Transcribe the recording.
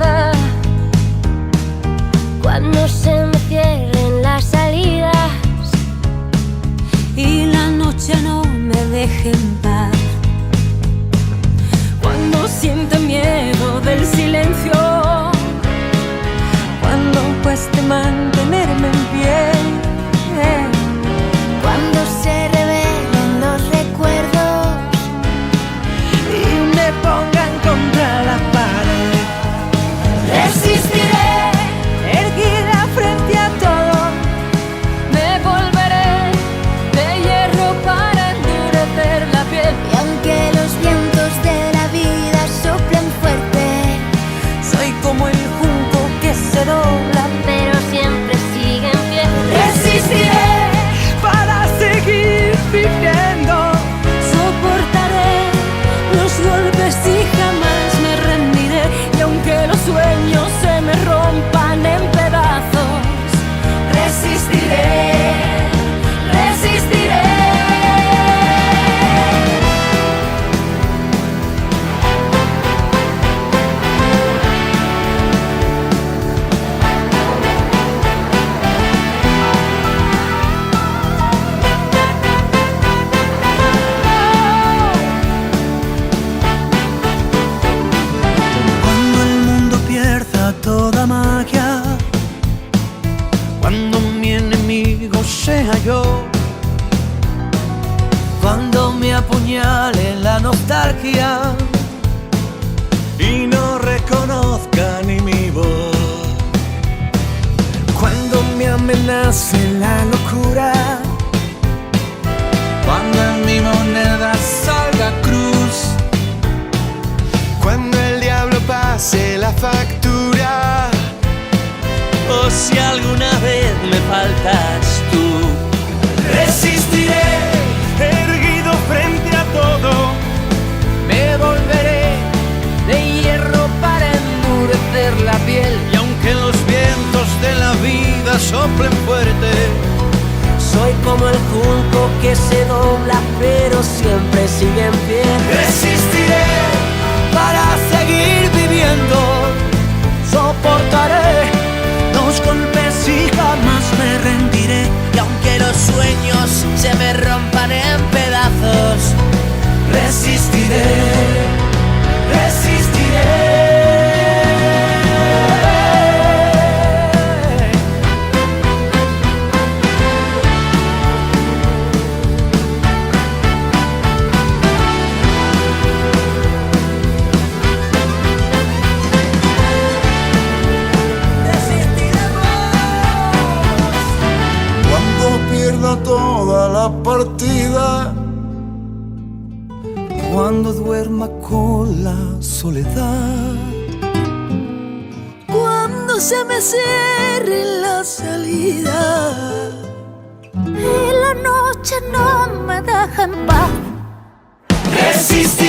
nada. Cuando se me cierren las salidas y la noche no me deje en paz. Cuando sienta miedo del silencio, cuando cueste mantenerme en pie, cuando se revelen los recuerdos y me pongan contra la pared, resistiré, erguida frente a todo. me volveré de hierro para endurecer la piel. Y aunque los vientos de la vida soplen fuerte, soy como el junco que se dobla, pero siempre sigue en pie. resistiré para seguir viviendo. Soportaré los golpes y jamás me rendiré. Y aunque los sueños se me rompan en pedazos, resistiré, resistiré. Toda magia, cuando mi enemigo sea yo, cuando me apuñale la nostalgia y no reconozca ni mi voz, cuando me amenace la locura, cuando en mi moneda salga cruz, cuando el diablo pase la factura, o si alguna vez me faltas tú, resistiré, erguido frente a todo. me volveré de hierro para endurecer la piel. Y aunque los vientos de la vida soplen fuerte, Soy como el junco que se dobla pero siempre sigue en pie. resistiré Para seguir viviendo, soportaré los golpes y jamás me rendiré. Y aunque los sueños se me rompan en pedazos, resistiré, resistiré. toda la partida, Cuando duerma con la soledad, cuando se me cierre la salida y la noche no me deja en paz. resistiré.